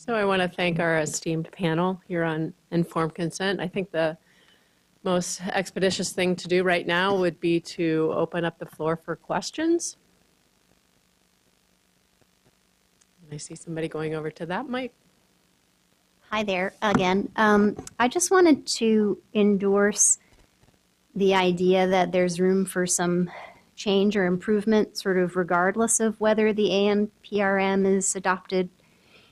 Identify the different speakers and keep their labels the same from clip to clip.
Speaker 1: So I want to thank our esteemed panel here on informed consent. I think the most expeditious thing to do right now would be to open up the floor for questions. I see somebody going over to that mic.
Speaker 2: Hi there again. I just wanted to endorse the idea that there's room for some change or improvement, sort of regardless of whether the ANPRM is adopted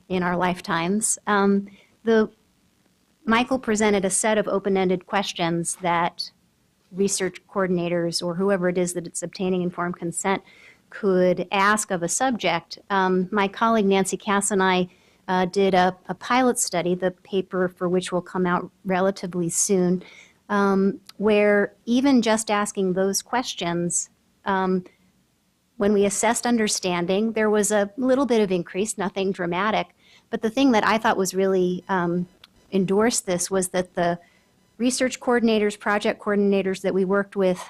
Speaker 2: in our lifetimes. Michael presented a set of open-ended questions that research coordinators or whoever it is that it's obtaining informed consent could ask of a subject. My colleague Nancy Cass and I did a pilot study, the paper for which will come out relatively soon, where even just asking those questions, when we assessed understanding, there was a little bit of increase, nothing dramatic. But the thing that I thought was really endorsed this was that the research coordinators, project coordinators that we worked with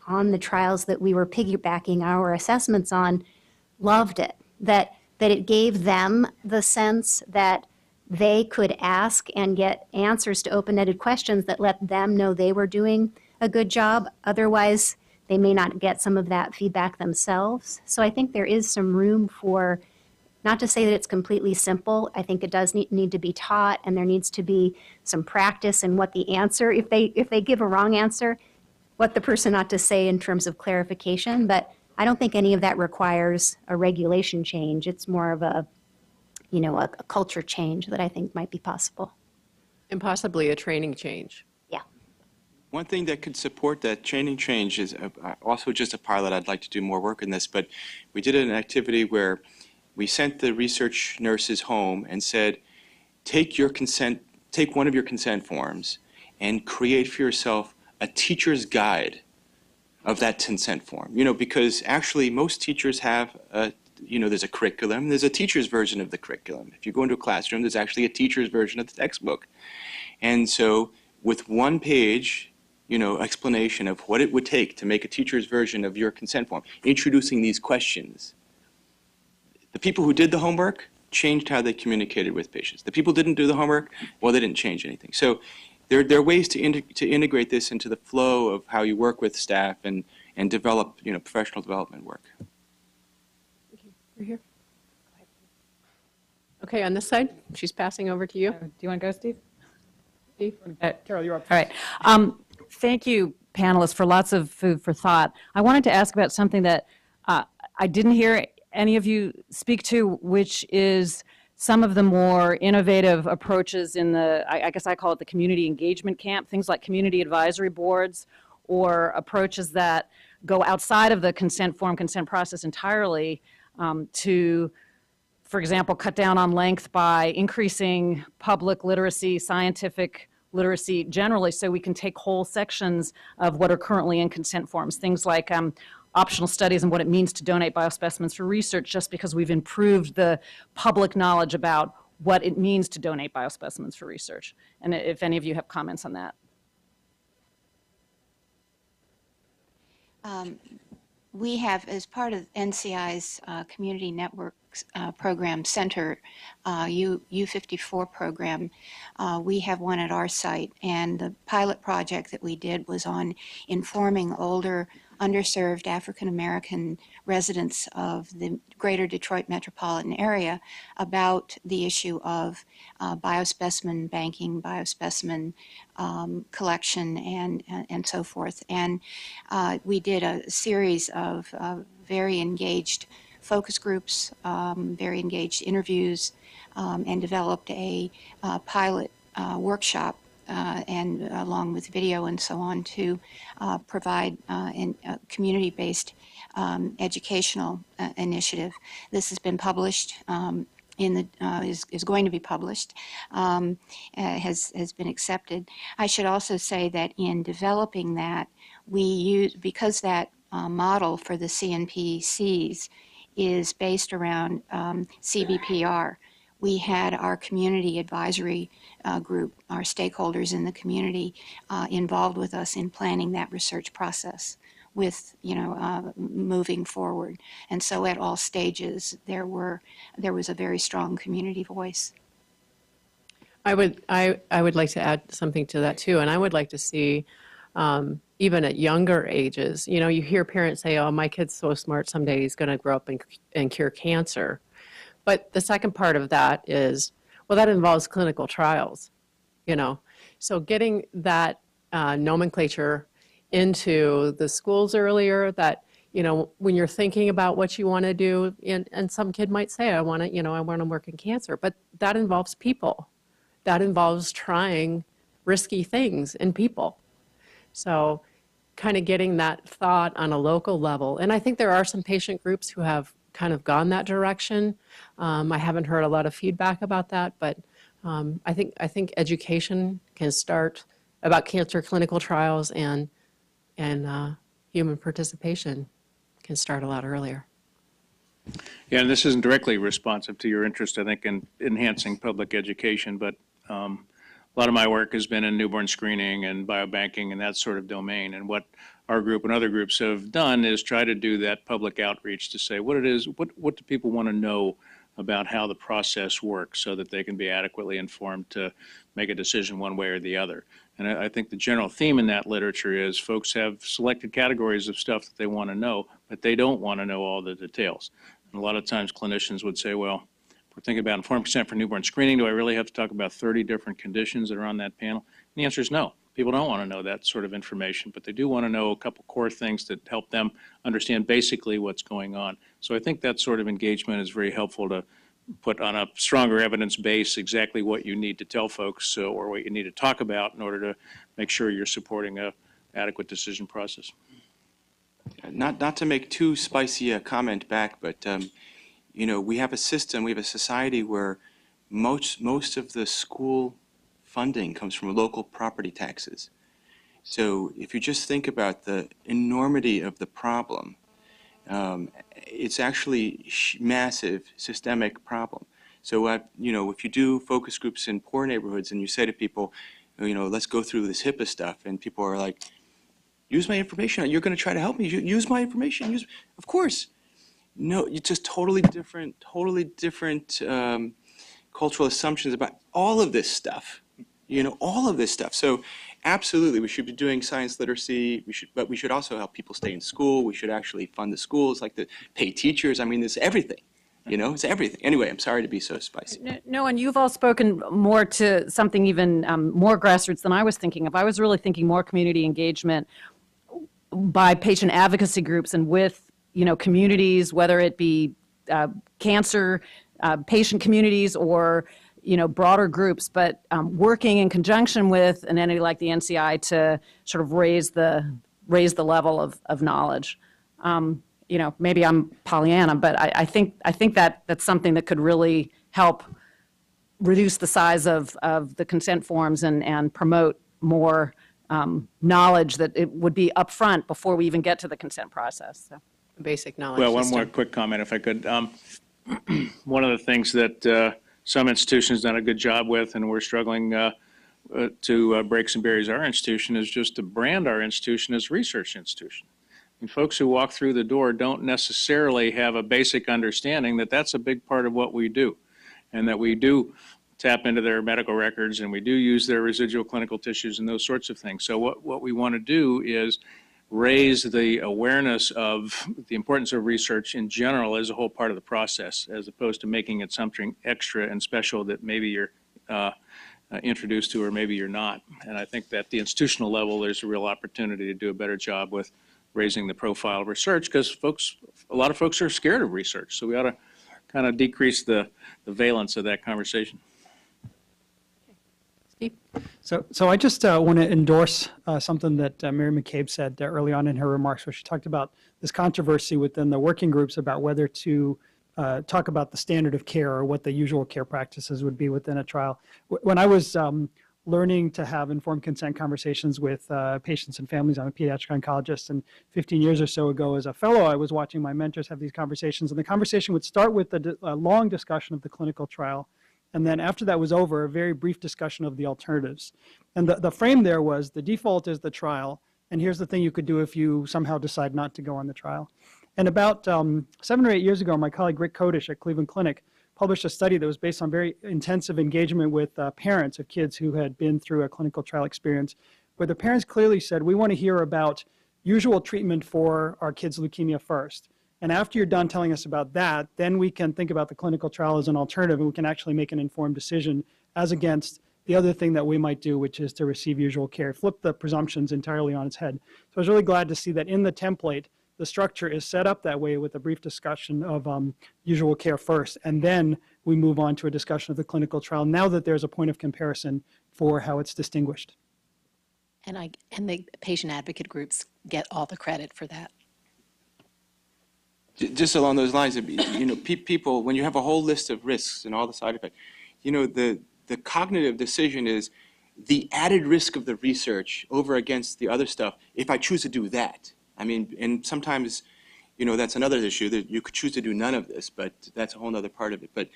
Speaker 2: on the trials that we were piggybacking our assessments on loved it, that it gave them the sense that they could ask and get answers to open-ended questions that let them know they were doing a good job. Otherwise, they may not get some of that feedback themselves. So I think there is some room for, not to say that it's completely simple, I think it does need to be taught, and there needs to be some practice in what the answer, if they give a wrong answer, what the person ought to say in terms of clarification. But I don't think any of that requires a regulation change. It's more of a culture change that I think might be possible.
Speaker 1: And possibly a training change.
Speaker 2: Yeah.
Speaker 3: One thing that could support that training change is also just a pilot. I'd like to do more work in this, but we did an activity where we sent the research nurses home and said, take one of your consent forms and create for yourself a teacher's guide of that consent form. Because actually most teachers have there's a curriculum, there's a teacher's version of the curriculum. If you go into a classroom, there's actually a teacher's version of the textbook. And so with one page, explanation of what it would take to make a teacher's version of your consent form, introducing these questions. The people who did the homework changed how they communicated with patients. The people who didn't do the homework, well, they didn't change anything. So there are ways to integrate this into the flow of how you work with staff and develop professional development work.
Speaker 1: You're here. Okay, on this side, she's passing over to you.
Speaker 4: Do you want to go, Steve?
Speaker 1: Steve?
Speaker 4: Carol, you're up. All right. Thank you, panelists, for lots of food for thought. I wanted to ask about something that I didn't hear any of you speak to, which is some of the more innovative approaches in the, I guess I call it the community engagement camp, things like community advisory boards, or approaches that go outside of the consent form, consent process entirely to, for example, cut down on length by increasing public literacy, scientific literacy generally, so we can take whole sections of what are currently in consent forms, things like optional studies and what it means to donate biospecimens for research, just because we've improved the public knowledge about what it means to donate biospecimens for research. And if any of you have comments on that.
Speaker 5: We have, as part of NCI's Community Networks Program Center, U54 program, we have one at our site. And the pilot project that we did was on informing older, underserved African-American residents of the greater Detroit metropolitan area about the issue of biospecimen banking, biospecimen collection, and so forth. And we did a series of very engaged focus groups, very engaged interviews, and developed a pilot workshop and along with video and so on to provide a community-based educational initiative. This has been published is going to be published, has been accepted. I should also say that in developing that, we use, because that model for the CNPCs is based around CBPR, we had our community advisory group, our stakeholders in the community, involved with us in planning that research process with, moving forward. And so at all stages, there was a very strong community voice.
Speaker 1: I would like to add something to that too, and I would like to see, even at younger ages, you know, you hear parents say, "Oh, my kid's so smart, someday he's going to grow up and cure cancer." But the second part of that is, well, that involves clinical trials, you know. So getting that nomenclature into the schools earlier, that, you know, when you're thinking about what you want to do, and some kid might say, I want to, you know, I want to work in cancer, but that involves people. That involves trying risky things in people. So kind of getting that thought on a local level. And I think there are some patient groups who have kind of gone that direction. I haven't heard a lot of feedback about that, but I think education can start about cancer clinical trials, and human participation can start a lot earlier.
Speaker 6: Yeah, and this isn't directly responsive to your interest, I think, in enhancing public education, but a lot of my work has been in newborn screening and biobanking and that sort of domain. And what our group and other groups have done is try to do that public outreach to say what it is, what do people want to know about how the process works, so that they can be adequately informed to make a decision one way or the other. And I think the general theme in that literature is folks have selected categories of stuff that they want to know, but they don't want to know all the details. And a lot of times clinicians would say, well, if we're thinking about informed consent for newborn screening, do I really have to talk about 30 different conditions that are on that panel? And the answer is no. People don't want to know that sort of information, but they do want to know a couple core things that help them understand basically what's going on. So I think that sort of engagement is very helpful to put on a stronger evidence base exactly what you need to tell folks, or what you need to talk about in order to make sure you're supporting a adequate decision process.
Speaker 3: Not to make too spicy a comment back, but you know, we have a system, we have a society where most of the school funding comes from local property taxes. So if you just think about the enormity of the problem, it's actually massive systemic problem. So you know, if you do focus groups in poor neighborhoods and you say to people, you know, let's go through this HIPAA stuff, and people are like, use my information. You're going to try to help me. Use my information. Of course. No, it's just totally different cultural assumptions about all of this stuff. You know, all of this stuff. So absolutely, we should be doing science literacy. But we should also help people stay in school. We should actually fund the schools, like pay teachers. I mean, it's everything. You know, it's everything. Anyway, I'm sorry to be so spicy.
Speaker 4: No, and you've all spoken more to something even more grassroots than I was thinking of. I was really thinking more community engagement by patient advocacy groups and with, you know, communities, whether it be cancer patient communities or, you know, broader groups, but working in conjunction with an entity like the NCI to sort of raise the level of knowledge. You know, maybe I'm Pollyanna, but I think that's something that could really help reduce the size of the consent forms and promote more knowledge that it would be upfront before we even get to the consent process. So.
Speaker 1: Basic knowledge
Speaker 6: Well, one
Speaker 1: system.
Speaker 6: more quick comment, if I could. One of the things that some institutions done a good job with, and we're struggling to break some barriers, our institution, is just to brand our institution as a research institution. And folks who walk through the door don't necessarily have a basic understanding that that's a big part of what we do, and that we do tap into their medical records, and we do use their residual clinical tissues and those sorts of things. So what we want to do is raise the awareness of the importance of research in general as a whole part of the process, as opposed to making it something extra and special that maybe you're introduced to or maybe you're not. And I think that at the institutional level, there's a real opportunity to do a better job with raising the profile of research, because a lot of folks are scared of research. So we ought to kind of decrease the valence of that conversation.
Speaker 1: Steve?
Speaker 7: So I just want to endorse something that Mary McCabe said early on in her remarks, where she talked about this controversy within the working groups about whether to talk about the standard of care or what the usual care practices would be within a trial. When I was learning to have informed consent conversations with patients and families, I'm a pediatric oncologist, and 15 years or so ago as a fellow, I was watching my mentors have these conversations, and the conversation would start with a long discussion of the clinical trial. And then after that was over, a very brief discussion of the alternatives. And the frame there was the default is the trial, and here's the thing you could do if you somehow decide not to go on the trial. And about 7 or 8 years ago, my colleague Rick Kodish at Cleveland Clinic published a study that was based on very intensive engagement with parents of kids who had been through a clinical trial experience, where the parents clearly said, we want to hear about usual treatment for our kids' leukemia first. And after you're done telling us about that, then we can think about the clinical trial as an alternative, and we can actually make an informed decision as against the other thing that we might do, which is to receive usual care. Flip the presumptions entirely on its head. So I was really glad to see that in the template, the structure is set up that way with a brief discussion of usual care first, and then we move on to a discussion of the clinical trial now that there's a point of comparison for how it's distinguished.
Speaker 8: And the patient advocate groups get all the credit for that.
Speaker 3: Just along those lines, people, when you have a whole list of risks and all the side effects, the cognitive decision is the added risk of the research over against the other stuff if I choose to do that. I mean, and sometimes, that's another issue, that you could choose to do none of this, but that's a whole other part of it. But,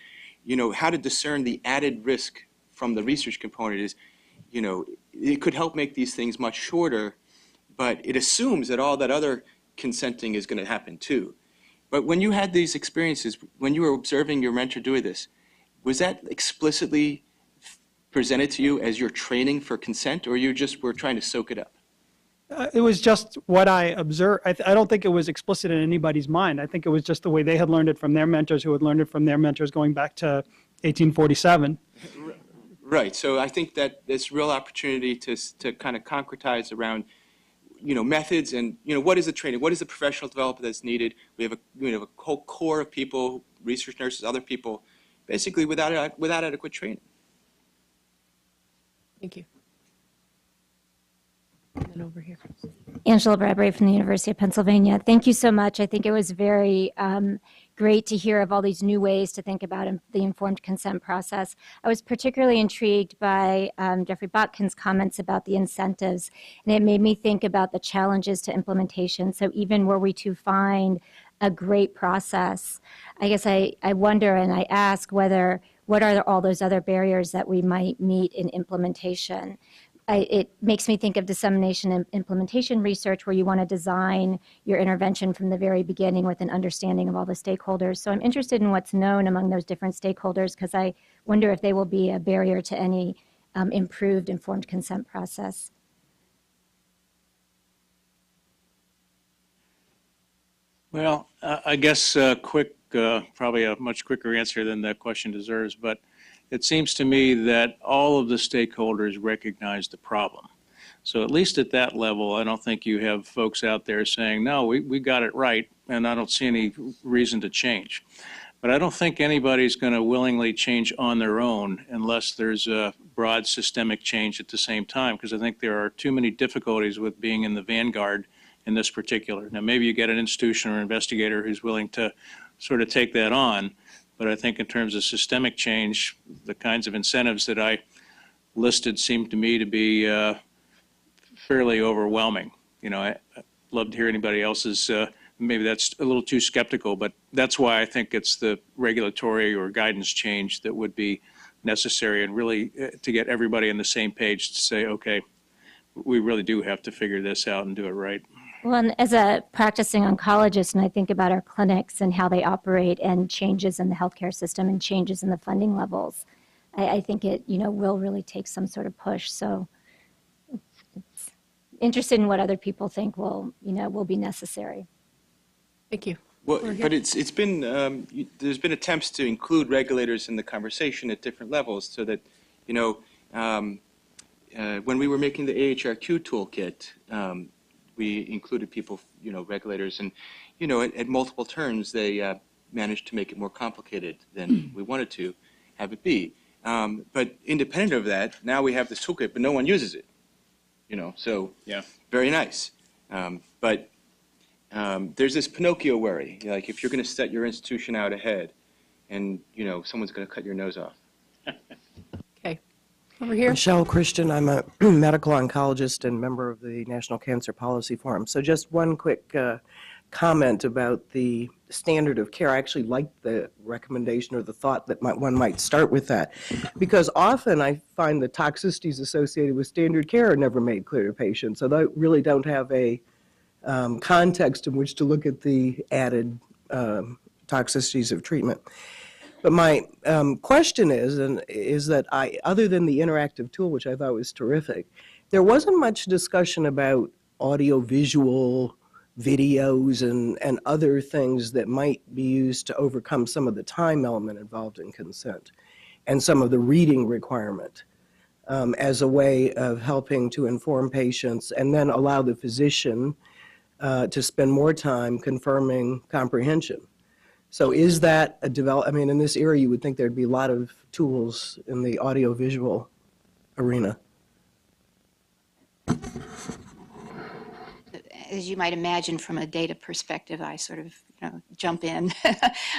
Speaker 3: how to discern the added risk from the research component is, it could help make these things much shorter, but it assumes that all that other consenting is going to happen too. But when you had these experiences, when you were observing your mentor doing this, was that explicitly presented to you as your training for consent, or you just were trying to soak it up?
Speaker 7: It was just what I observed. I don't think it was explicit in anybody's mind. I think it was just the way they had learned it from their mentors, who had learned it from their mentors going back to 1847.
Speaker 3: Right. So I think that this real opportunity to kind of concretize around, methods and, what is the training? What is the professional development that's needed? We have a whole core of people, research nurses, other people, basically without adequate training.
Speaker 1: Thank you. And then over here.
Speaker 9: Angela Bradbury from the University of Pennsylvania. Thank you so much. I think it was very great to hear of all these new ways to think about the informed consent process. I was particularly intrigued by Jeffrey Botkin's comments about the incentives, and it made me think about the challenges to implementation. So even were we to find a great process, I guess I wonder and I ask what are all those other barriers that we might meet in implementation? It makes me think of dissemination and implementation research, where you want to design your intervention from the very beginning with an understanding of all the stakeholders. So I'm interested in what's known among those different stakeholders, because I wonder if they will be a barrier to any improved informed consent process.
Speaker 6: Well, I guess probably a much quicker answer than the question deserves, but it seems to me that all of the stakeholders recognize the problem. So at least at that level, I don't think you have folks out there saying, no, we got it right, and I don't see any reason to change. But I don't think anybody's going to willingly change on their own unless there's a broad systemic change at the same time, because I think there are too many difficulties with being in the vanguard in this particular. Now, maybe you get an institution or investigator who's willing to sort of take that on, but I think in terms of systemic change, the kinds of incentives that I listed seem to me to be fairly overwhelming. I'd love to hear anybody else's, maybe that's a little too skeptical, but that's why I think it's the regulatory or guidance change that would be necessary, and really to get everybody on the same page to say, okay, we really do have to figure this out and do it right.
Speaker 9: Well, and as a practicing oncologist, and I think about our clinics and how they operate and changes in the healthcare system and changes in the funding levels, I think it, will really take some sort of push. So it's interested in what other people think will be necessary.
Speaker 1: Thank you.
Speaker 3: Well, but it's been, there's been attempts to include regulators in the conversation at different levels, so that, when we were making the AHRQ toolkit, we included people, regulators, and, at multiple turns, they managed to make it more complicated than we wanted to have it be. But independent of that, now we have this toolkit, but no one uses it, so
Speaker 6: Yeah.
Speaker 3: very nice. But there's this Pinocchio worry, like if you're going to set your institution out ahead and, someone's going to cut your nose off.
Speaker 1: Okay. Over here.
Speaker 10: Michelle Christian, I'm a medical oncologist and member of the National Cancer Policy Forum. So just one quick comment about the standard of care. I actually like the recommendation or the thought that one might start with that, because often I find the toxicities associated with standard care are never made clear to patients, so they really don't have a context in which to look at the added toxicities of treatment. But my question is that other than the interactive tool, which I thought was terrific, there wasn't much discussion about audio-visual videos and other things that might be used to overcome some of the time element involved in consent and some of the reading requirement as a way of helping to inform patients and then allow the physician to spend more time confirming comprehension. So is that I mean, in this area, you would think there'd be a lot of tools in the audio-visual arena.
Speaker 5: As you might imagine, from a data perspective, I sort of jump in.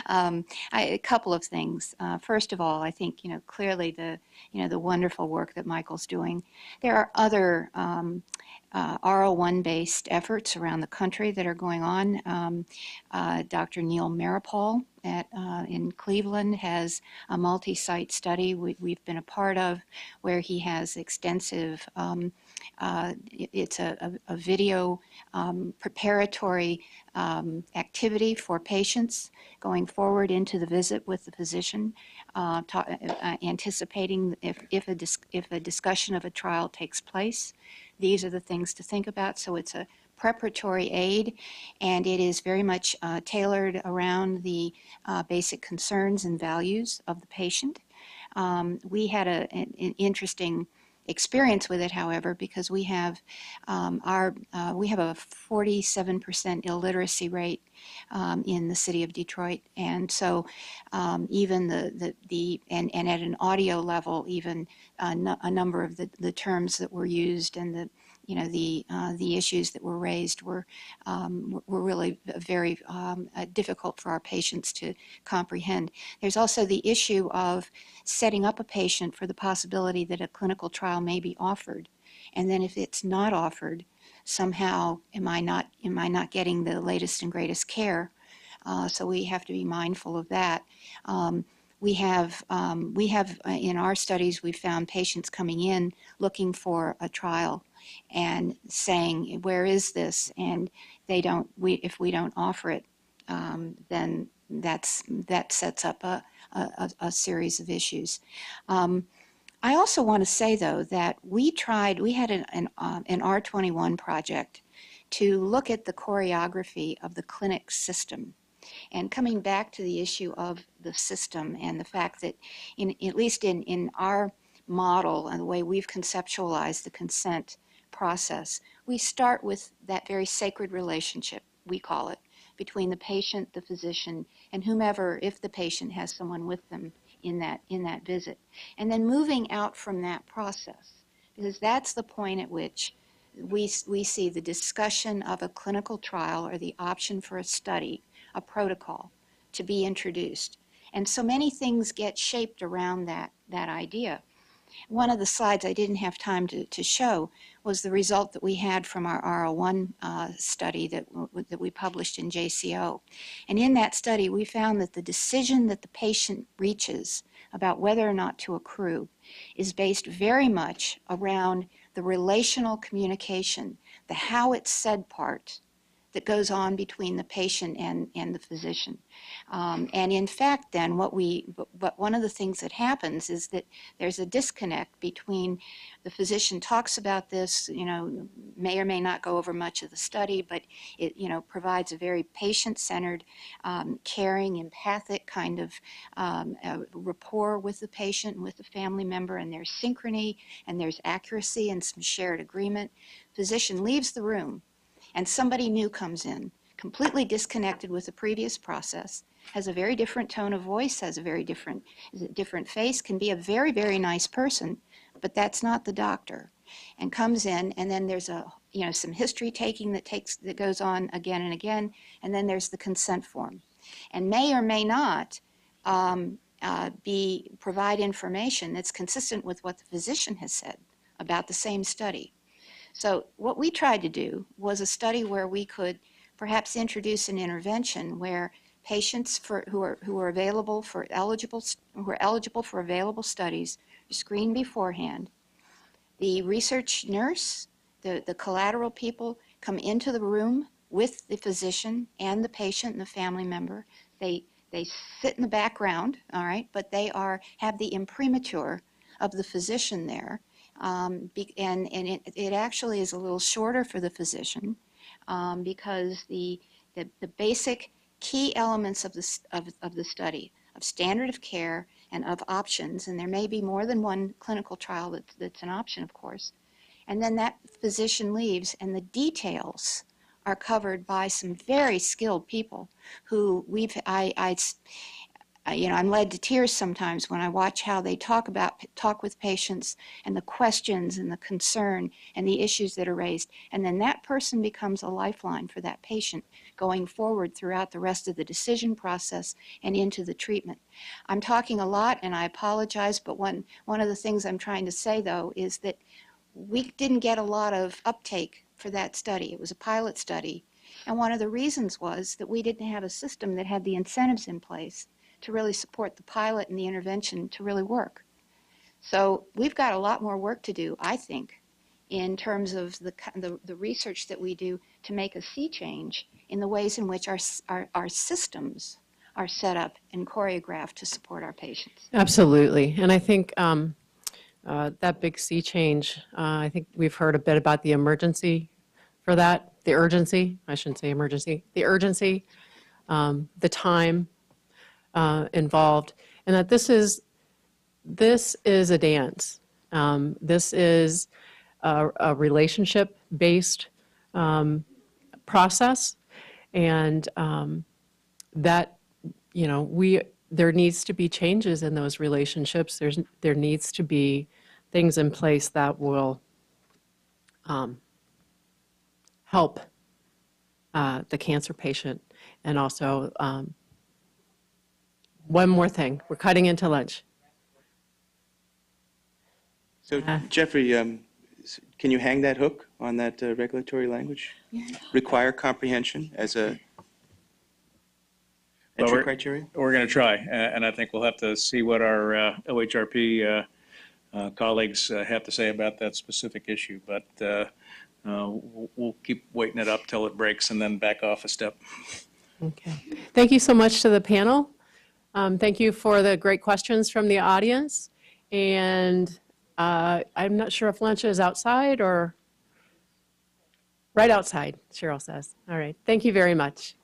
Speaker 5: A couple of things. First of all, I think clearly the wonderful work that Michael's doing. There are other R01-based efforts around the country that are going on. Dr. Neil Maripol in Cleveland has a multi-site study we've been a part of, where he has extensive. It's a video preparatory activity for patients going forward into the visit with the physician, anticipating if a discussion of a trial takes place. These are the things to think about. So it's a preparatory aid, and it is very much tailored around the basic concerns and values of the patient. We had an interesting experience with it, however, because we have we have a 47% illiteracy rate in the city of Detroit, and so even and at an audio level, even a number of the terms that were used and the issues that were raised were really very difficult for our patients to comprehend. There's also the issue of setting up a patient for the possibility that a clinical trial may be offered, and then if it's not offered, somehow am I not getting the latest and greatest care? So we have to be mindful of that. We have in our studies, we found patients coming in looking for a trial and saying, where is this? And if we don't offer it, then that sets up a series of issues. I also want to say, though, that we had an R21 project to look at the choreography of the clinic system. And coming back to the issue of the system and the fact that, at least in our model and the way we've conceptualized the consent process, we start with that very sacred relationship, we call it, between the patient, the physician, and whomever, if the patient has someone with them in that visit. And then moving out from that process, because that's the point at which we see the discussion of a clinical trial or the option for a study, a protocol, to be introduced. And so many things get shaped around that idea. One of the slides I didn't have time to show was the result that we had from our R01 study that we published in JCO. And in that study, we found that the decision that the patient reaches about whether or not to accrue is based very much around the relational communication, the how it's said part that goes on between the patient and the physician. And in fact, then, but one of the things that happens is that there's a disconnect between the physician talks about this, may or may not go over much of the study, but it, provides a very patient-centered, caring, empathic kind of rapport with the patient and with the family member, and there's synchrony, and there's accuracy and some shared agreement. Physician leaves the room, and somebody new comes in, completely disconnected with the previous process, has a very different tone of voice, has a very different face, can be a very, very nice person, but that's not the doctor, and comes in, and then there's some history taking that goes on again and again, and then there's the consent form, and may or may not provide information that's consistent with what the physician has said about the same study. So what we tried to do was a study where we could perhaps introduce an intervention where patients who are eligible for available studies are screened beforehand. The research nurse, the collateral people, come into the room with the physician and the patient and the family member. They They sit in the background, all right, but they have the imprimatur of the physician there. And it actually is a little shorter for the physician because the basic key elements of the study, of standard of care and of options, and there may be more than one clinical trial that's an option, of course, and then that physician leaves and the details are covered by some very skilled people who I'm led to tears sometimes when I watch how they talk with patients and the questions and the concern and the issues that are raised. And then that person becomes a lifeline for that patient going forward throughout the rest of the decision process and into the treatment. I'm talking a lot and I apologize, but one of the things I'm trying to say though is that we didn't get a lot of uptake for that study. It was a pilot study. And one of the reasons was that we didn't have a system that had the incentives in place to really support the pilot and the intervention to really work. So we've got a lot more work to do, I think, in terms of the research that we do to make a sea change in the ways in which our systems are set up and choreographed to support our patients.
Speaker 1: Absolutely. And I think that big sea change, I think we've heard a bit about the emergency for that, the urgency, I shouldn't say emergency, the urgency, the time involved, and that this is a dance. This is a relationship-based process, and that there needs to be changes in those relationships. There needs to be things in place that will help the cancer patient, and also one more thing. We're cutting into lunch.
Speaker 3: So, Jeffrey, can you hang that hook on that regulatory language? Require comprehension as a entry criteria?
Speaker 6: We're going to try, and I think we'll have to see what our OHRP colleagues have to say about that specific issue. But we'll keep waiting it up till it breaks and then back off a step.
Speaker 1: Okay. Thank you so much to the panel. Thank you for the great questions from the audience. And I'm not sure if lunch is outside or right outside, Cheryl says. All right. Thank you very much.